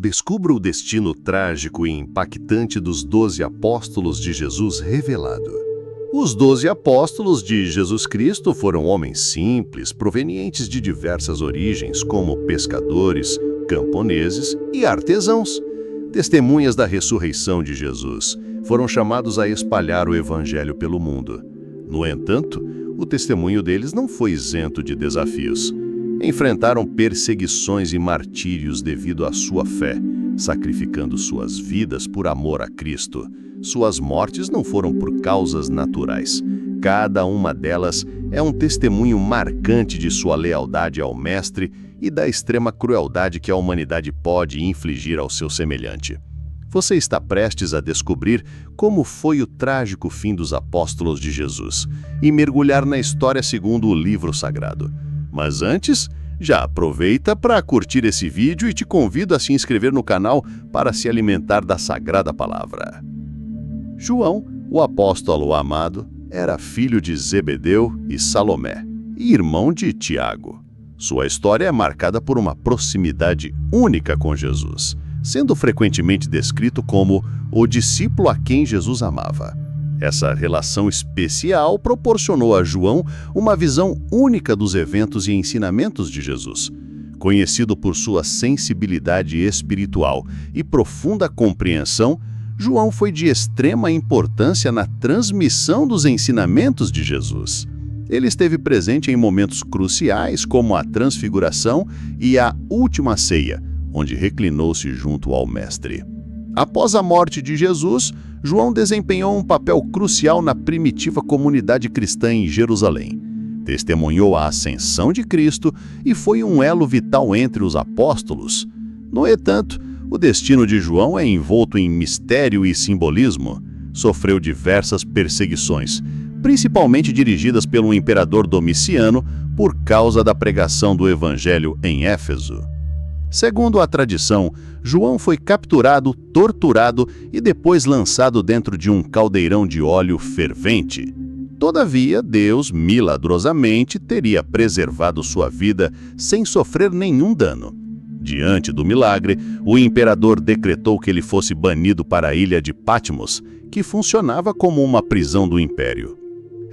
Descubra o destino trágico e impactante dos 12 apóstolos de Jesus revelado. Os 12 apóstolos de Jesus Cristo foram homens simples, provenientes de diversas origens, como pescadores, camponeses e artesãos. Testemunhas da ressurreição de Jesus, foram chamados a espalhar o evangelho pelo mundo. No entanto, o testemunho deles não foi isento de desafios. Enfrentaram perseguições e martírios devido à sua fé, sacrificando suas vidas por amor a Cristo. Suas mortes não foram por causas naturais. Cada uma delas é um testemunho marcante de sua lealdade ao Mestre e da extrema crueldade que a humanidade pode infligir ao seu semelhante. Você está prestes a descobrir como foi o trágico fim dos apóstolos de Jesus e mergulhar na história segundo o livro sagrado. Mas antes, já aproveita para curtir esse vídeo e te convido a se inscrever no canal para se alimentar da Sagrada Palavra. João, o apóstolo amado, era filho de Zebedeu e Salomé, e irmão de Tiago. Sua história é marcada por uma proximidade única com Jesus, sendo frequentemente descrito como o discípulo a quem Jesus amava. Essa relação especial proporcionou a João uma visão única dos eventos e ensinamentos de Jesus. Conhecido por sua sensibilidade espiritual e profunda compreensão, João foi de extrema importância na transmissão dos ensinamentos de Jesus. Ele esteve presente em momentos cruciais como a Transfiguração e a Última Ceia, onde reclinou-se junto ao Mestre. Após a morte de Jesus, João desempenhou um papel crucial na primitiva comunidade cristã em Jerusalém. Testemunhou a ascensão de Cristo e foi um elo vital entre os apóstolos. No entanto, o destino de João é envolto em mistério e simbolismo. Sofreu diversas perseguições, principalmente dirigidas pelo imperador Domiciano por causa da pregação do Evangelho em Éfeso. Segundo a tradição, João foi capturado, torturado e depois lançado dentro de um caldeirão de óleo fervente. Todavia, Deus, milagrosamente, teria preservado sua vida sem sofrer nenhum dano. Diante do milagre, o imperador decretou que ele fosse banido para a ilha de Patmos, que funcionava como uma prisão do império.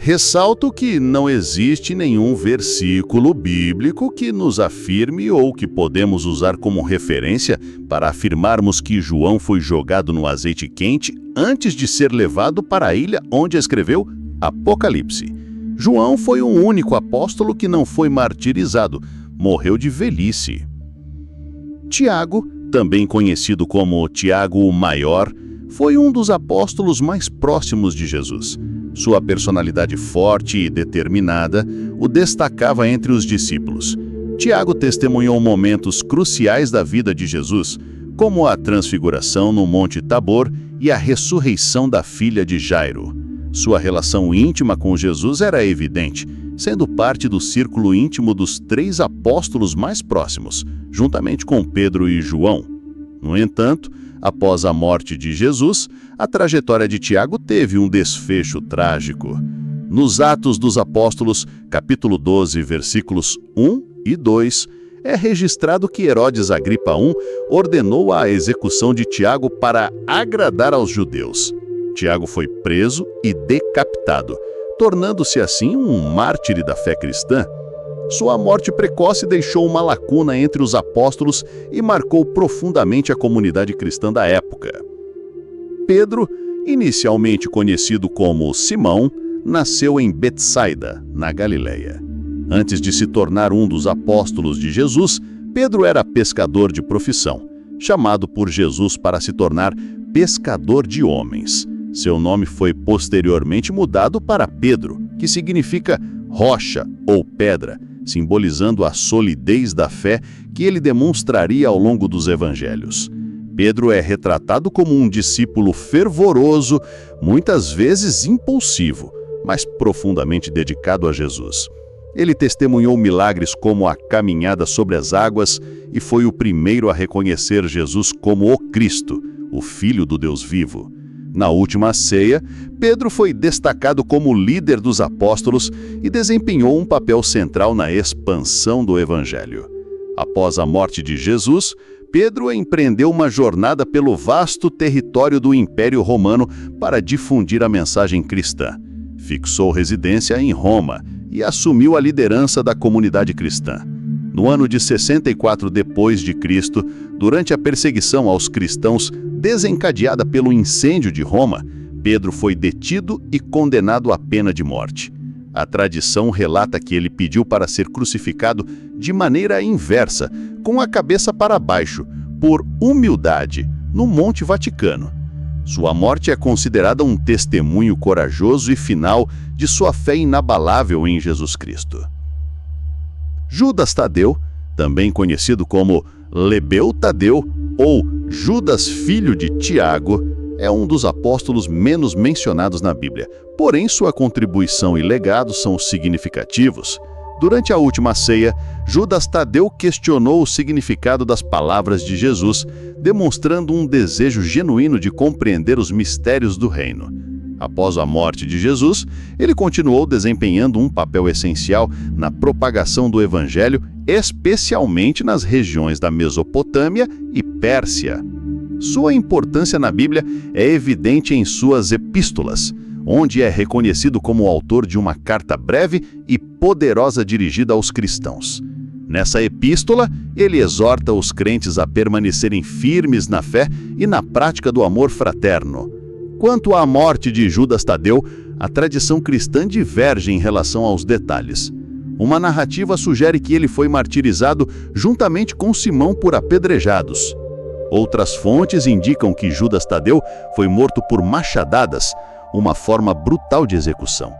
Ressalto que não existe nenhum versículo bíblico que nos afirme ou que podemos usar como referência para afirmarmos que João foi jogado no azeite quente antes de ser levado para a ilha onde escreveu Apocalipse. João foi o único apóstolo que não foi martirizado, morreu de velhice. Tiago, também conhecido como Tiago o Maior, foi um dos apóstolos mais próximos de Jesus. Sua personalidade forte e determinada o destacava entre os discípulos. Tiago testemunhou momentos cruciais da vida de Jesus, como a transfiguração no Monte Tabor e a ressurreição da filha de Jairo. Sua relação íntima com Jesus era evidente, sendo parte do círculo íntimo dos 3 apóstolos mais próximos, juntamente com Pedro e João. No entanto, após a morte de Jesus, a trajetória de Tiago teve um desfecho trágico. Nos Atos dos Apóstolos, capítulo 12, versículos 1 e 2, é registrado que Herodes Agripa I ordenou a execução de Tiago para agradar aos judeus. Tiago foi preso e decapitado, tornando-se assim um mártir da fé cristã. Sua morte precoce deixou uma lacuna entre os apóstolos e marcou profundamente a comunidade cristã da época. Pedro, inicialmente conhecido como Simão, nasceu em Betsaida, na Galileia. Antes de se tornar um dos apóstolos de Jesus, Pedro era pescador de profissão, chamado por Jesus para se tornar pescador de homens. Seu nome foi posteriormente mudado para Pedro, que significa rocha ou pedra, simbolizando a solidez da fé que ele demonstraria ao longo dos evangelhos. Pedro é retratado como um discípulo fervoroso, muitas vezes impulsivo, mas profundamente dedicado a Jesus. Ele testemunhou milagres como a caminhada sobre as águas e foi o primeiro a reconhecer Jesus como o Cristo, o Filho do Deus vivo. Na última ceia, Pedro foi destacado como líder dos apóstolos e desempenhou um papel central na expansão do Evangelho. Após a morte de Jesus, Pedro empreendeu uma jornada pelo vasto território do Império Romano para difundir a mensagem cristã. Fixou residência em Roma e assumiu a liderança da comunidade cristã. No ano de 64 d.C., durante a perseguição aos cristãos desencadeada pelo incêndio de Roma, Pedro foi detido e condenado à pena de morte. A tradição relata que ele pediu para ser crucificado de maneira inversa, com a cabeça para baixo, por humildade, no Monte Vaticano. Sua morte é considerada um testemunho corajoso e final de sua fé inabalável em Jesus Cristo. Judas Tadeu, também conhecido como Lebeu Tadeu ou Judas filho de Tiago, é um dos apóstolos menos mencionados na Bíblia, porém sua contribuição e legado são significativos. Durante a última ceia, Judas Tadeu questionou o significado das palavras de Jesus, demonstrando um desejo genuíno de compreender os mistérios do reino. Após a morte de Jesus, ele continuou desempenhando um papel essencial na propagação do Evangelho, especialmente nas regiões da Mesopotâmia e Pérsia. Sua importância na Bíblia é evidente em suas epístolas, onde é reconhecido como o autor de uma carta breve e poderosa dirigida aos cristãos. Nessa epístola, ele exorta os crentes a permanecerem firmes na fé e na prática do amor fraterno. Quanto à morte de Judas Tadeu, a tradição cristã diverge em relação aos detalhes. Uma narrativa sugere que ele foi martirizado juntamente com Simão por apedrejados. Outras fontes indicam que Judas Tadeu foi morto por machadadas, uma forma brutal de execução.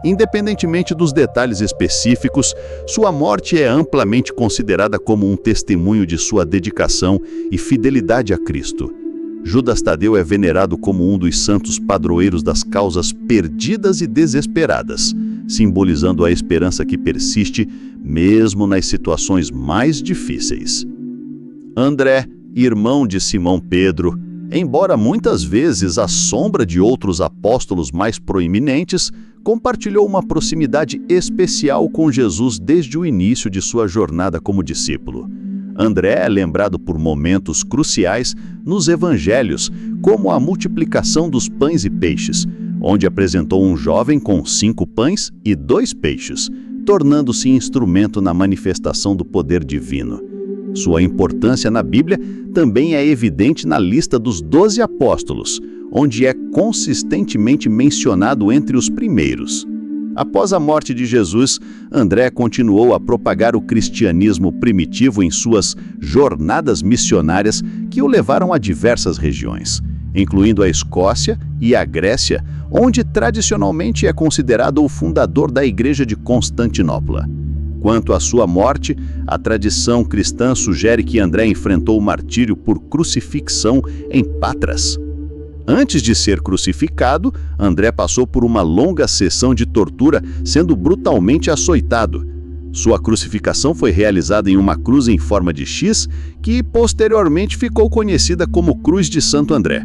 Independentemente dos detalhes específicos, sua morte é amplamente considerada como um testemunho de sua dedicação e fidelidade a Cristo. Judas Tadeu é venerado como um dos santos padroeiros das causas perdidas e desesperadas, simbolizando a esperança que persiste mesmo nas situações mais difíceis. André, irmão de Simão Pedro, embora muitas vezes à sombra de outros apóstolos mais proeminentes, compartilhou uma proximidade especial com Jesus desde o início de sua jornada como discípulo. André é lembrado por momentos cruciais nos evangelhos, como a multiplicação dos pães e peixes, onde apresentou um jovem com 5 pães e 2 peixes, tornando-se instrumento na manifestação do poder divino. Sua importância na Bíblia também é evidente na lista dos 12 apóstolos, onde é consistentemente mencionado entre os primeiros. Após a morte de Jesus, André continuou a propagar o cristianismo primitivo em suas jornadas missionárias que o levaram a diversas regiões, incluindo a Escócia e a Grécia, onde tradicionalmente é considerado o fundador da Igreja de Constantinopla. Quanto à sua morte, a tradição cristã sugere que André enfrentou o martírio por crucifixão em Patras. Antes de ser crucificado, André passou por uma longa sessão de tortura, sendo brutalmente açoitado. Sua crucificação foi realizada em uma cruz em forma de X, que posteriormente ficou conhecida como Cruz de Santo André.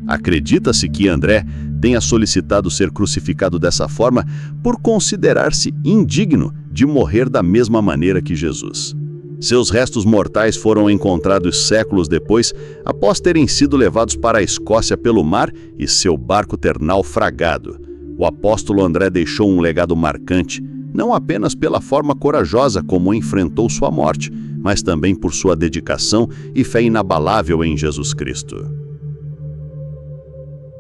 Acredita-se que André tenha solicitado ser crucificado dessa forma por considerar-se indigno de morrer da mesma maneira que Jesus. Seus restos mortais foram encontrados séculos depois, após terem sido levados para a Escócia pelo mar e seu barco ter naufragado. O apóstolo André deixou um legado marcante, não apenas pela forma corajosa como enfrentou sua morte, mas também por sua dedicação e fé inabalável em Jesus Cristo.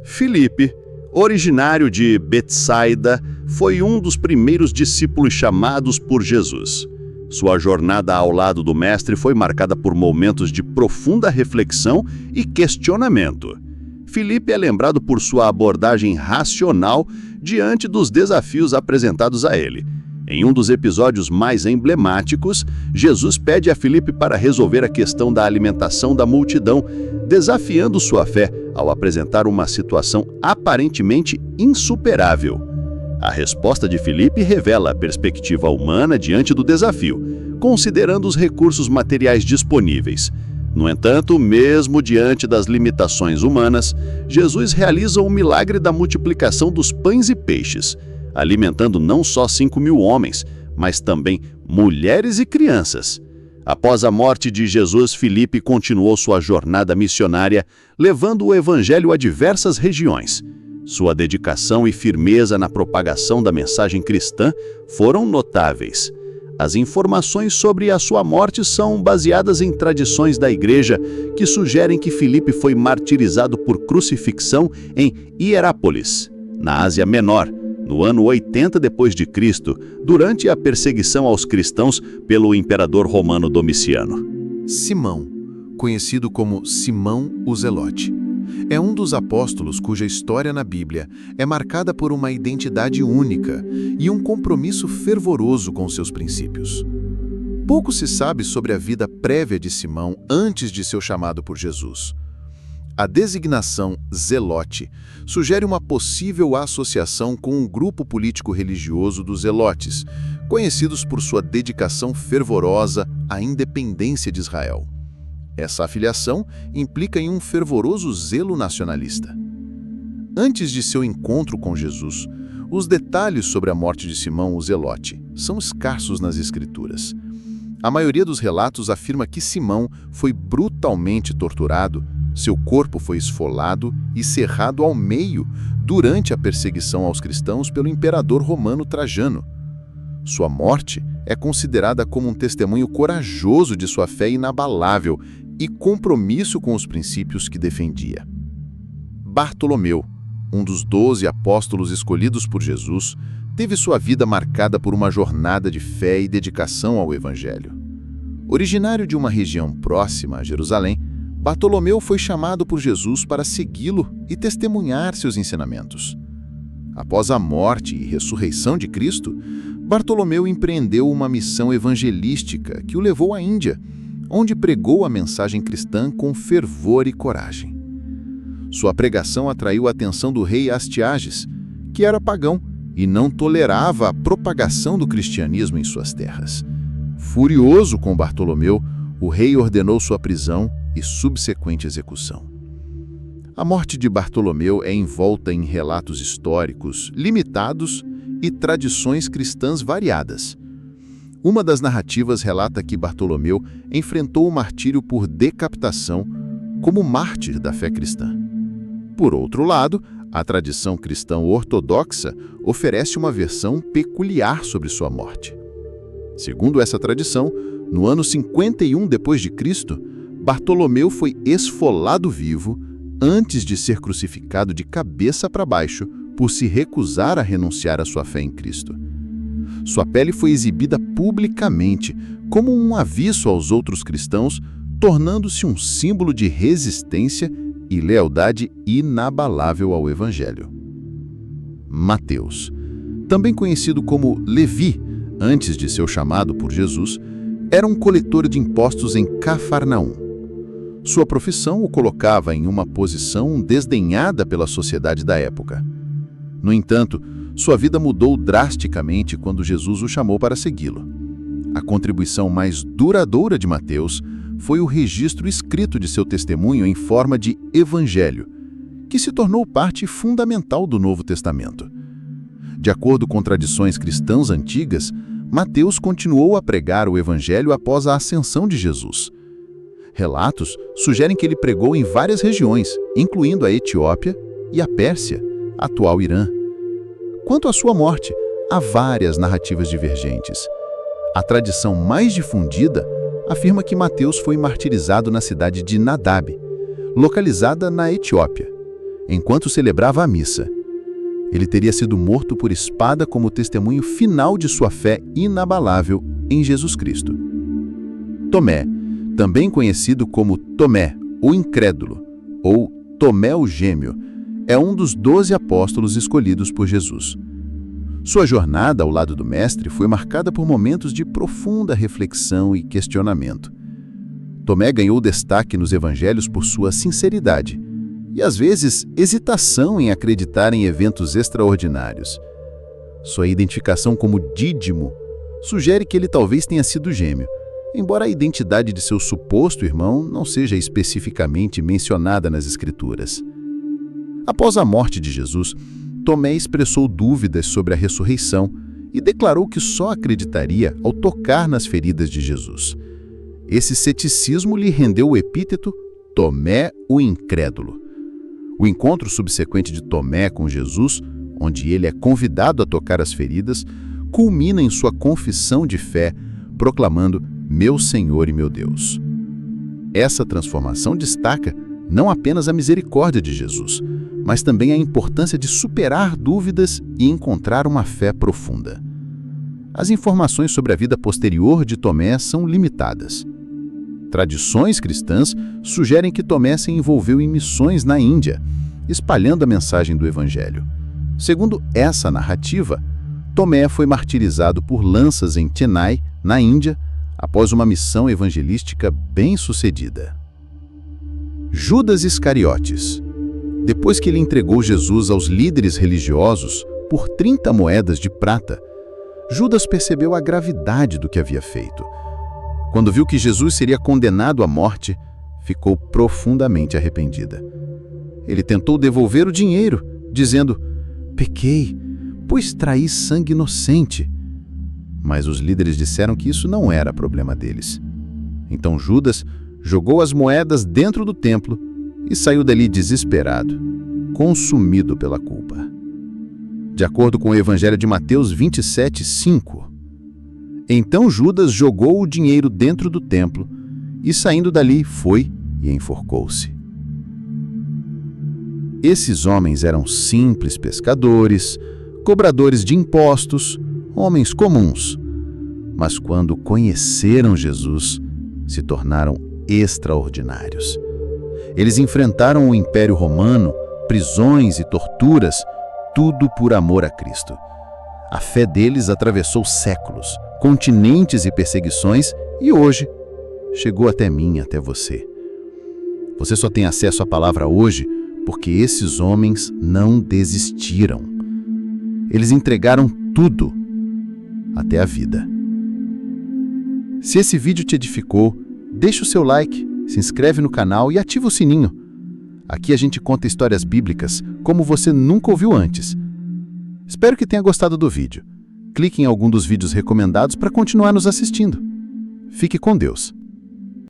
Filipe, originário de Betsaida, foi um dos primeiros discípulos chamados por Jesus. Sua jornada ao lado do Mestre foi marcada por momentos de profunda reflexão e questionamento. Filipe é lembrado por sua abordagem racional diante dos desafios apresentados a ele. Em um dos episódios mais emblemáticos, Jesus pede a Filipe para resolver a questão da alimentação da multidão, desafiando sua fé ao apresentar uma situação aparentemente insuperável. A resposta de Filipe revela a perspectiva humana diante do desafio, considerando os recursos materiais disponíveis. No entanto, mesmo diante das limitações humanas, Jesus realiza o milagre da multiplicação dos pães e peixes, alimentando não só 5.000 homens, mas também mulheres e crianças. Após a morte de Jesus, Filipe continuou sua jornada missionária, levando o evangelho a diversas regiões. Sua dedicação e firmeza na propagação da mensagem cristã foram notáveis. As informações sobre a sua morte são baseadas em tradições da igreja que sugerem que Filipe foi martirizado por crucifixão em Hierápolis, na Ásia Menor, no ano 80 d.C., durante a perseguição aos cristãos pelo imperador romano Domiciano. Simão, conhecido como Simão o Zelote, é um dos apóstolos cuja história na Bíblia é marcada por uma identidade única e um compromisso fervoroso com seus princípios. Pouco se sabe sobre a vida prévia de Simão antes de seu chamado por Jesus. A designação Zelote sugere uma possível associação com um grupo político-religioso dos Zelotes, conhecidos por sua dedicação fervorosa à independência de Israel. Essa afiliação implica em um fervoroso zelo nacionalista. Antes de seu encontro com Jesus, os detalhes sobre a morte de Simão o Zelote são escassos nas Escrituras. A maioria dos relatos afirma que Simão foi brutalmente torturado, seu corpo foi esfolado e cerrado ao meio durante a perseguição aos cristãos pelo imperador romano Trajano. Sua morte é considerada como um testemunho corajoso de sua fé inabalável e compromisso com os princípios que defendia. Bartolomeu, um dos 12 apóstolos escolhidos por Jesus, teve sua vida marcada por uma jornada de fé e dedicação ao Evangelho. Originário de uma região próxima a Jerusalém, Bartolomeu foi chamado por Jesus para segui-lo e testemunhar seus ensinamentos. Após a morte e ressurreição de Cristo, Bartolomeu empreendeu uma missão evangelística que o levou à Índia, onde pregou a mensagem cristã com fervor e coragem. Sua pregação atraiu a atenção do rei Astiages, que era pagão e não tolerava a propagação do cristianismo em suas terras. Furioso com Bartolomeu, o rei ordenou sua prisão e subsequente execução. A morte de Bartolomeu é envolta em relatos históricos limitados e tradições cristãs variadas. Uma das narrativas relata que Bartolomeu enfrentou o martírio por decapitação como mártir da fé cristã. Por outro lado, a tradição cristã ortodoxa oferece uma versão peculiar sobre sua morte. Segundo essa tradição, no ano 51 d.C., Bartolomeu foi esfolado vivo antes de ser crucificado de cabeça para baixo por se recusar a renunciar à sua fé em Cristo. Sua pele foi exibida publicamente como um aviso aos outros cristãos, tornando-se um símbolo de resistência e lealdade inabalável ao Evangelho. Mateus, também conhecido como Levi, antes de seu chamado por Jesus, era um coletor de impostos em Cafarnaum. Sua profissão o colocava em uma posição desdenhada pela sociedade da época. No entanto, sua vida mudou drasticamente quando Jesus o chamou para segui-lo. A contribuição mais duradoura de Mateus foi o registro escrito de seu testemunho em forma de evangelho, que se tornou parte fundamental do Novo Testamento. De acordo com tradições cristãs antigas, Mateus continuou a pregar o evangelho após a ascensão de Jesus. Relatos sugerem que ele pregou em várias regiões, incluindo a Etiópia e a Pérsia, atual Irã. Quanto à sua morte, há várias narrativas divergentes. A tradição mais difundida afirma que Mateus foi martirizado na cidade de Nadab, localizada na Etiópia, enquanto celebrava a missa. Ele teria sido morto por espada como testemunho final de sua fé inabalável em Jesus Cristo. Tomé, também conhecido como Tomé, o Incrédulo, ou Tomé o Gêmeo, é um dos 12 apóstolos escolhidos por Jesus. Sua jornada ao lado do Mestre foi marcada por momentos de profunda reflexão e questionamento. Tomé ganhou destaque nos evangelhos por sua sinceridade e, às vezes, hesitação em acreditar em eventos extraordinários. Sua identificação como Dídimo sugere que ele talvez tenha sido gêmeo, embora a identidade de seu suposto irmão não seja especificamente mencionada nas Escrituras. Após a morte de Jesus, Tomé expressou dúvidas sobre a ressurreição e declarou que só acreditaria ao tocar nas feridas de Jesus. Esse ceticismo lhe rendeu o epíteto Tomé o Incrédulo. O encontro subsequente de Tomé com Jesus, onde ele é convidado a tocar as feridas, culmina em sua confissão de fé, proclamando meu Senhor e meu Deus. Essa transformação destaca não apenas a misericórdia de Jesus, mas também a importância de superar dúvidas e encontrar uma fé profunda. As informações sobre a vida posterior de Tomé são limitadas. Tradições cristãs sugerem que Tomé se envolveu em missões na Índia, espalhando a mensagem do Evangelho. Segundo essa narrativa, Tomé foi martirizado por lanças em Chennai, na Índia, após uma missão evangelística bem-sucedida. Judas Iscariotes. Depois que ele entregou Jesus aos líderes religiosos por 30 moedas de prata, Judas percebeu a gravidade do que havia feito. Quando viu que Jesus seria condenado à morte, ficou profundamente arrependida. Ele tentou devolver o dinheiro, dizendo: pequei, pois traí sangue inocente. Mas os líderes disseram que isso não era problema deles. Então Judas jogou as moedas dentro do templo e saiu dali desesperado, consumido pela culpa. De acordo com o Evangelho de Mateus 27:5, então Judas jogou o dinheiro dentro do templo e, saindo dali, foi e enforcou-se. Esses homens eram simples pescadores, cobradores de impostos, homens comuns. Mas quando conheceram Jesus, se tornaram extraordinários. Eles enfrentaram o Império Romano, prisões e torturas, tudo por amor a Cristo. A fé deles atravessou séculos, continentes e perseguições e hoje chegou até mim, até você. Você só tem acesso à palavra hoje porque esses homens não desistiram. Eles entregaram tudo, até a vida. Se esse vídeo te edificou, deixa o seu like, se inscreve no canal e ativa o sininho. Aqui a gente conta histórias bíblicas como você nunca ouviu antes. Espero que tenha gostado do vídeo. Clique em algum dos vídeos recomendados para continuar nos assistindo. Fique com Deus.